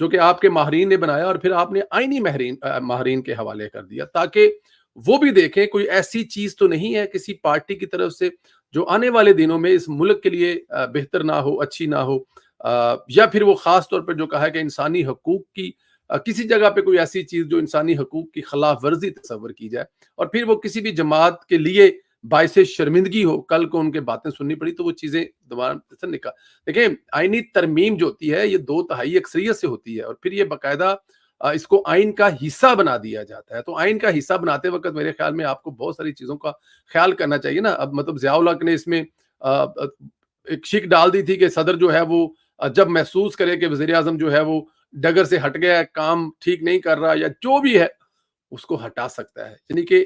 جو کہ آپ کے ماہرین نے بنایا اور پھر آپ نے آئینی ماہرین کے حوالے کر دیا تاکہ وہ بھی دیکھیں کوئی ایسی چیز تو نہیں ہے کسی پارٹی کی طرف سے جو آنے والے دنوں میں اس ملک کے لیے بہتر نہ ہو، اچھی نہ ہو، یا پھر وہ خاص طور پر جو کہا ہے کہ انسانی حقوق کی کسی جگہ پہ کوئی ایسی چیز جو انسانی حقوق کی خلاف ورزی تصور کی جائے اور پھر وہ کسی بھی جماعت کے لیے باعث شرمندگی ہو، کل کو ان کے باتیں سننی پڑی تو وہ چیزیں دوبارہ سے نکال دیکھیں۔ آئینی ترمیم جو ہوتی ہے یہ 2/3 اکثریت سے ہوتی ہے اور پھر یہ باقاعدہ اس کو آئین کا حصہ بنا دیا جاتا ہے۔ تو آئین کا حصہ بناتے وقت میرے خیال میں آپ کو بہت ساری چیزوں کا خیال کرنا چاہیے نا۔ اب مطلب ضیاء الحق نے اس میں ایک شک ڈال دی تھی کہ صدر جو ہے وہ جب محسوس کرے کہ وزیر اعظم جو ہے وہ ڈگر سے ہٹ گیا ہے، کام ٹھیک نہیں کر رہا یا جو بھی ہے اس کو ہٹا سکتا ہے، یعنی کہ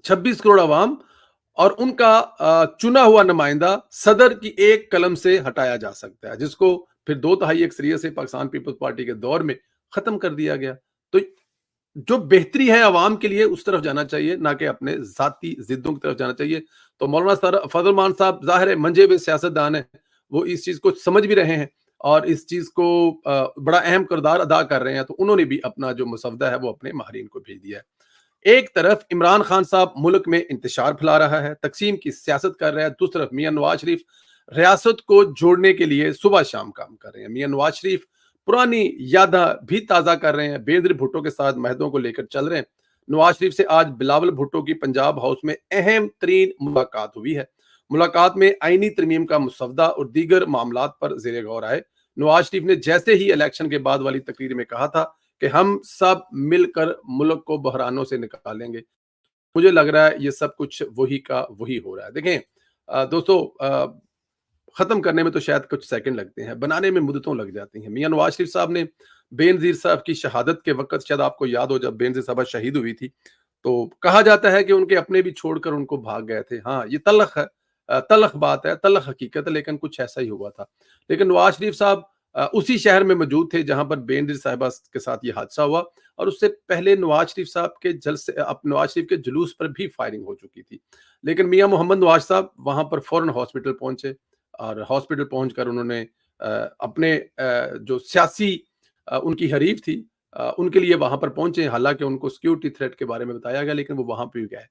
26 کروڑ عوام اور ان کا چنا ہوا نمائندہ صدر کی ایک قلم سے ہٹایا جا سکتا ہے، جس کو پھر 2/3 اکثریت سے پاکستان پیپلز پارٹی کے دور میں ختم کر دیا گیا۔ تو جو بہتری ہے عوام کے لیے اس طرف جانا چاہیے، نہ کہ اپنے ذاتی ضدوں کی طرف جانا چاہیے۔ تو مولانا فضل الرحمان صاحب ظاہر ہے منجے ہوئے سیاستدان ہیں، وہ اس چیز کو سمجھ بھی رہے ہیں اور اس چیز کو بڑا اہم کردار ادا کر رہے ہیں، تو انہوں نے بھی اپنا جو مسودہ ہے وہ اپنے ماہرین کو بھیج دیا ہے۔ ایک طرف عمران خان صاحب ملک میں انتشار پھیلا رہا ہے، تقسیم کی سیاست کر رہا ہے، دوسری طرف میاں نواز شریف ریاست کو جوڑنے کے لیے صبح شام کام کر رہے ہیں۔ میاں نواز شریف پرانی یاداں بھی تازہ کر رہے ہیں، بینظیر بھٹو کے ساتھ معاہدوں کو لے کر چل رہے ہیں۔ نواز شریف سے آج بلاول بھٹو کی پنجاب ہاؤس میں اہم ترین ملاقات ہوئی ہے۔ ملاقات میں آئینی ترمیم کا مسودہ اور دیگر معاملات پر زیر غور آئے۔ نواز شریف نے جیسے ہی الیکشن کے بعد والی تقریر میں کہا تھا کہ ہم سب مل کر ملک کو بحرانوں سے نکالیں گے، مجھے لگ رہا ہے یہ سب کچھ وہی کا وہی ہو رہا ہے۔ دیکھیں دوستو، ختم کرنے میں تو شاید کچھ سیکنڈ لگتے ہیں، بنانے میں مدتوں لگ جاتی ہیں۔ میاں نواز شریف صاحب نے بینظیر صاحب کی شہادت کے وقت، شاید آپ کو یاد ہو جب بینظیر صاحبہ شہید ہوئی تھی تو کہا جاتا ہے کہ ان کے اپنے بھی چھوڑ کر ان کو بھاگ گئے تھے۔ ہاں یہ تلخ ہے، تلخ بات ہے، تلخ حقیقت ہے، لیکن کچھ ایسا ہی ہوا تھا۔ لیکن نواز شریف صاحب اسی شہر میں موجود تھے جہاں پر بینظیر صاحبہ کے ساتھ یہ حادثہ ہوا، اور اس سے پہلے نواز شریف صاحب کے نواز شریف کے جلوس پر بھی فائرنگ ہو چکی تھی، لیکن میاں محمد نواز صاحب وہاں پر فوراً ہاسپٹل پہنچے اور ہاسپٹل پہنچ کر انہوں نے اپنے جو سیاسی ان کی حریف تھی ان کے لیے وہاں پر پہنچے، حالانکہ ان کو سیکیورٹی تھریٹ کے بارے میں بتایا گیا لیکن وہ وہاں پہ بھی گئے۔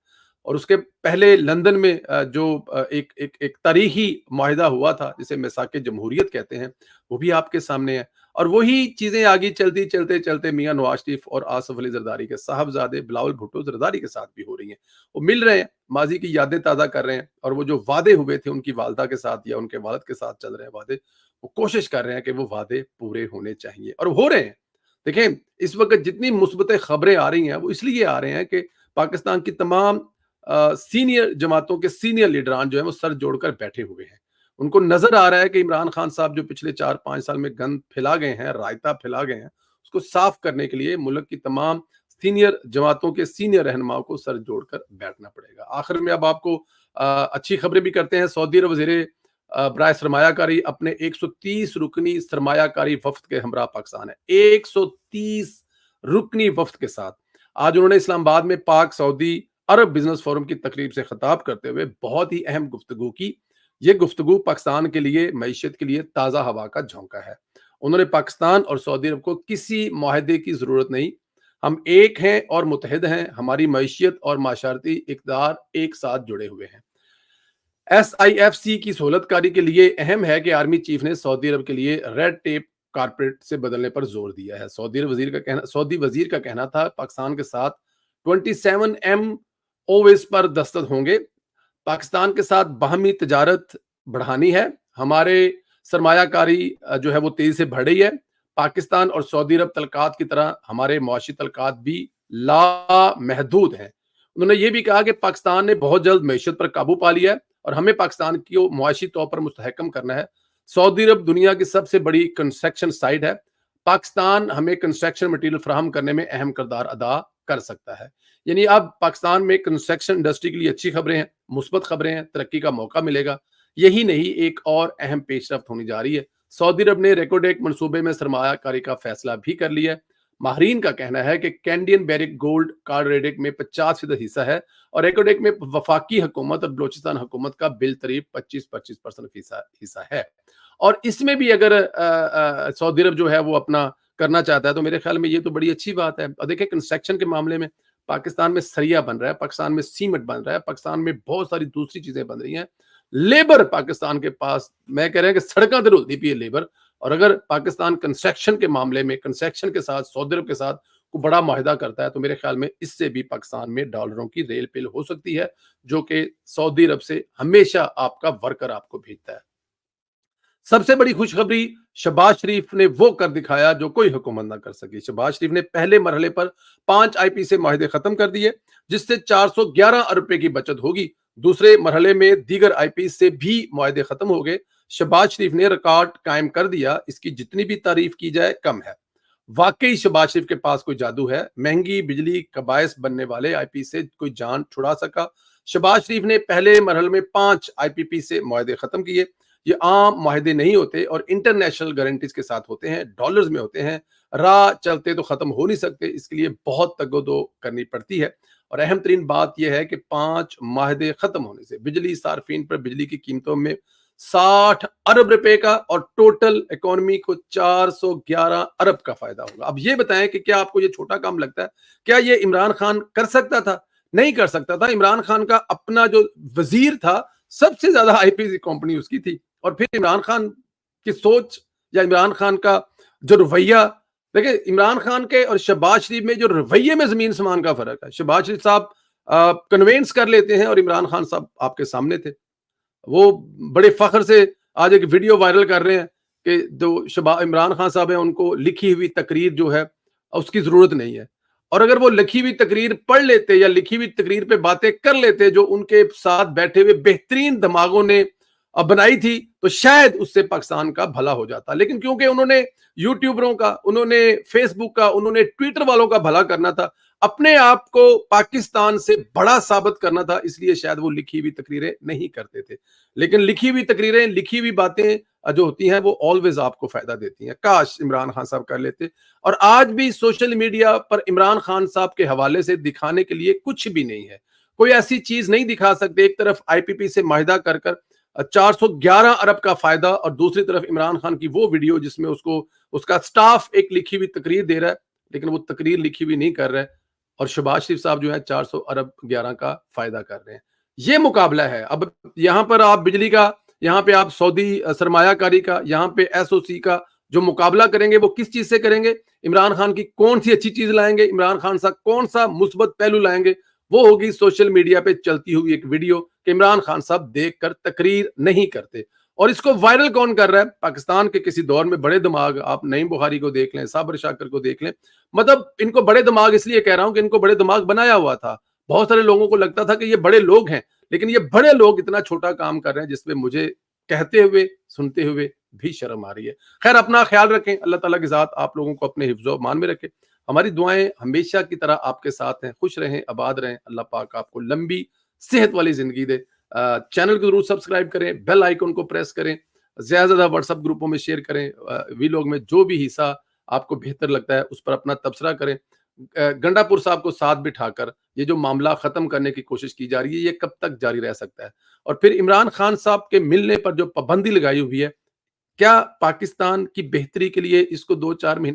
اور اس کے پہلے لندن میں جو ایک تاریخی معاہدہ ہوا تھا جسے میثاق جمہوریت کہتے ہیں، وہ بھی آپ کے سامنے ہے، اور وہی چیزیں آگے چلتے میاں نواز شریف اور آصف علی زرداری کے صاحبزادے بلاول بھٹو زرداری کے ساتھ بھی ہو رہی ہیں۔ وہ مل رہے ہیں، ماضی کی یادیں تازہ کر رہے ہیں، اور وہ جو وعدے ہوئے تھے ان کی والدہ کے ساتھ یا ان کے والد کے ساتھ چل رہے ہیں وعدے، وہ کوشش کر رہے ہیں کہ وہ وعدے پورے ہونے چاہیے اور ہو رہے ہیں۔ دیکھیں اس وقت جتنی مثبت خبریں آ رہی ہیں وہ اس لیے آ رہے ہیں کہ پاکستان کی تمام سینئر جماعتوں کے سینئر لیڈران جو ہیں وہ سر جوڑ کر بیٹھے ہوئے ہیں۔ ان کو نظر آ رہا ہے کہ عمران خان صاحب جو پچھلے 4-5 سال میں گند پھیلا گئے ہیں، رائتا پھیلا گئے ہیں، اس کو صاف کرنے کے لیے ملک کی تمام سینئر جماعتوں کے سینئر رہنماؤں کو سر جوڑ کر بیٹھنا پڑے گا۔ آخر میں اب آپ کو اچھی خبریں بھی کرتے ہیں۔ سعودی عرب وزیر برائے سرمایہ کاری اپنے 130 رکنی سرمایہ کاری وفد کے ہمراہ پاکستان ہے، 130 رکنی وفد کے ساتھ۔ آج انہوں نے اسلام آباد میں پاک سعودی عرب بزنس فورم کی تقریب سے خطاب کرتے ہوئے بہت ہی اہم گفتگو کی۔ یہ گفتگو پاکستان کے لیے، معیشت کے لیے تازہ ہوا کا جھونکا ہے۔ انہوں نے پاکستان اور سعودی عرب کو کسی معاہدے کی ضرورت نہیں، ہم ایک ہیں اور متحد ہیں، ہماری معیشت اور معاشرتی اقدار ایک ساتھ جڑے ہوئے ہیں۔ ایس آئی ایف سی کی سہولت کاری کے لیے اہم ہے کہ آرمی چیف نے سعودی عرب کے لیے ریڈ ٹیپ کارپوریٹ سے بدلنے پر زور دیا ہے۔ سعودی وزیر کا کہنا تھا پاکستان کے ساتھ 27 ایم او ایس پر دستخط ہوں گے۔ پاکستان کے ساتھ باہمی تجارت بڑھانی ہے، ہمارے سرمایہ کاری جو ہے وہ تیزی سے بڑھ رہی ہے۔ پاکستان اور سعودی عرب تعلقات کی طرح ہمارے معاشی تعلقات بھی لامحدود ہیں۔ انہوں نے یہ بھی کہا کہ پاکستان نے بہت جلد معیشت پر قابو پا لیا ہے اور ہمیں پاکستان کو معاشی طور پر مستحکم کرنا ہے۔ سعودی عرب دنیا کی سب سے بڑی کنسٹرکشن سائٹ ہے، پاکستان ہمیں کنسٹرکشن مٹیریل فراہم کرنے میں اہم کردار ادا کر سکتا ہے۔ یعنی اب پاکستان میں کنسٹرکشن انڈسٹری کے لیے اچھی خبریں ہیں، مثبت خبریں ہیں، ترقی کا موقع ملے گا۔ یہی نہیں، ایک اور اہم پیش رفت ہونی جا رہی ہے۔ سعودی عرب نے ریکوڈیک منصوبے میں سرمایہ کاری کا فیصلہ بھی کر لیا ہے۔ ماہرین کا کہنا ہے کہ کینڈین بیرک گولڈ کارڈریڈک میں 50% حصہ ہے اور ریکوڈیک میں وفاقی حکومت اور بلوچستان حکومت کا بالترتیب 25% حصہ ہے۔ اور اس میں بھی اگر سعودی عرب جو ہے وہ اپنا کرنا چاہتا ہے تو میرے خیال میں یہ تو بڑی اچھی بات ہے. اور دیکھیں کنسٹرکشن کے معاملے میں پاکستان میں سریا بن رہا ہے, پاکستان میں سیمنٹ بن رہا ہے, پاکستان میں بہت ساری دوسری چیزیں بن رہی ہیں. لیبر پاکستان کے پاس, میں کہہ رہا ہوں کہ سڑکاں تے رلتی پئی ہے لیبر. اور اگر پاکستان کنسٹرکشن کے معاملے میں کنسٹرکشن کے ساتھ سعودی عرب کے ساتھ کو بڑا معاہدہ کرتا ہے تو میرے خیال میں اس سے بھی پاکستان میں ڈالروں کی ریل پیل ہو سکتی ہے, جو کہ سعودی عرب سے ہمیشہ آپ کا ورکر آپ کو بھیجتا ہے. سب سے بڑی خوشخبری, شہباز شریف نے وہ کر دکھایا جو کوئی حکومت نہ کر سکی. شہباز شریف نے پہلے مرحلے پر 5 آئی پی سے معاہدے ختم کر دیے, جس سے 411 ارب روپے کی بچت ہوگی. دوسرے مرحلے میں دیگر آئی پی سے بھی معاہدے ختم ہو گئے. شہباز شریف نے ریکارڈ قائم کر دیا, اس کی جتنی بھی تعریف کی جائے کم ہے. واقعی شہباز شریف کے پاس کوئی جادو ہے, مہنگی بجلی کا باعث بننے والے آئی پی سے کوئی جان چھڑا سکا. شہباز شریف نے پہلے مرحلے میں 5 آئی پی پی سے معاہدے ختم کیے. یہ عام معاہدے نہیں ہوتے اور انٹرنیشنل گارنٹیز کے ساتھ ہوتے ہیں, ڈالرز میں ہوتے ہیں. راہ چلتے تو ختم ہو نہیں سکتے, اس کے لیے بہت تگودو کرنی پڑتی ہے. اور اہم ترین بات یہ ہے کہ 5 معاہدے ختم ہونے سے بجلی صارفین پر بجلی کی قیمتوں میں 60 ارب روپے کا اور ٹوٹل اکانومی کو 411 ارب کا فائدہ ہوگا. اب یہ بتائیں کہ کیا آپ کو یہ چھوٹا کام لگتا ہے؟ کیا یہ عمران خان کر سکتا تھا؟ نہیں کر سکتا تھا. عمران خان کا اپنا جو وزیر تھا, سب سے زیادہ آئی پی کمپنی اس کی تھی. اور پھر عمران خان کی سوچ یا عمران خان کا جو رویہ, دیکھیں عمران خان کے اور شہباز شریف میں جو رویے میں زمین سمان کا فرق ہے. شہباز شریف صاحب کنوینس کر لیتے ہیں اور عمران خان صاحب آپ کے سامنے تھے. وہ بڑے فخر سے آج ایک ویڈیو وائرل کر رہے ہیں کہ جو عمران خان صاحب ہیں ان کو لکھی ہوئی تقریر جو ہے اس کی ضرورت نہیں ہے. اور اگر وہ لکھی ہوئی تقریر پڑھ لیتے یا لکھی ہوئی تقریر پہ باتیں کر لیتے جو ان کے ساتھ بیٹھے ہوئے بہترین دماغوں نے بنائی تھی, تو شاید اس سے پاکستان کا بھلا ہو جاتا. لیکن کیونکہ انہوں نے یوٹیوبروں کا, انہوں نے فیس بک کا, انہوں نے ٹویٹر والوں کا بھلا کرنا تھا, اپنے آپ کو پاکستان سے بڑا ثابت کرنا تھا, اس لیے شاید وہ لکھی ہوئی تقریریں نہیں کرتے تھے. لیکن لکھی ہوئی تقریریں, لکھی ہوئی باتیں جو ہوتی ہیں وہ آلویز آپ کو فائدہ دیتی ہیں. کاش عمران خان صاحب کر لیتے. اور آج بھی سوشل میڈیا پر عمران خان صاحب کے حوالے سے دکھانے کے لیے کچھ بھی نہیں ہے. کوئی ایسی چیز نہیں دکھا سکتے. ایک طرف آئی پی پی سے معاہدہ کر 411 ارب کا فائدہ, اور دوسری طرف عمران خان کی وہ ویڈیو جس میں اس کا سٹاف ایک لکھی ہوئی تقریر دے رہا ہے, لیکن وہ تقریر لکھی ہوئی نہیں کر رہا ہے. اور شہباز شریف صاحب جو ہے 400 ارب 11 کا فائدہ کر رہے ہیں. یہ مقابلہ ہے. اب یہاں پر آپ بجلی کا, یہاں پہ آپ سعودی سرمایہ کاری کا, یہاں پہ ایس او سی کا جو مقابلہ کریں گے وہ کس چیز سے کریں گے؟ عمران خان کی کون سی اچھی چیز لائیں گے, عمران خان صاحب کون سا مثبت پہلو لائیں گے؟ وہ ہوگی سوشل میڈیا پہ چلتی ہوئی ایک ویڈیو کہ عمران خان صاحب دیکھ کر تقریر نہیں کرتے. اور اس کو وائرل کون کر رہا ہے؟ پاکستان کے کسی دور میں بڑے دماغ, آپ نعیم بخاری کو دیکھ لیں, صابر شاکر کو دیکھ لیں. مطلب ان کو بڑے دماغ اس لیے کہہ رہا ہوں کہ ان کو بڑے دماغ بنایا ہوا تھا. بہت سارے لوگوں کو لگتا تھا کہ یہ بڑے لوگ ہیں, لیکن یہ بڑے لوگ اتنا چھوٹا کام کر رہے ہیں جس پہ مجھے کہتے ہوئے سنتے ہوئے بھی شرم آ رہی ہے. خیر, اپنا خیال رکھیں. اللہ تعالیٰ کی ذات آپ لوگوں کو اپنے حفظ و امان میں رکھے. ہماری دعائیں ہمیشہ کی طرح آپ کے ساتھ ہیں. خوش رہیں, آباد رہیں. اللہ پاک آپ کو لمبی صحت والی زندگی دے. چینل کو ضرور سبسکرائب کریں, بیل آئیکن کو پریس کریں, زیادہ سے زیادہ واٹس ایپ گروپوں میں شیئر کریں. وی لوگ میں جو بھی حصہ آپ کو بہتر لگتا ہے اس پر اپنا تبصرہ کریں. گنڈا پور صاحب کو ساتھ بٹھا کر یہ جو معاملہ ختم کرنے کی کوشش کی جا رہی ہے, یہ کب تک جاری رہ سکتا ہے؟ اور پھر عمران خان صاحب کے ملنے پر جو پابندی لگائی ہوئی ہے, کیا پاکستان کی بہتری کے لیے اس کو 2-4 مہینے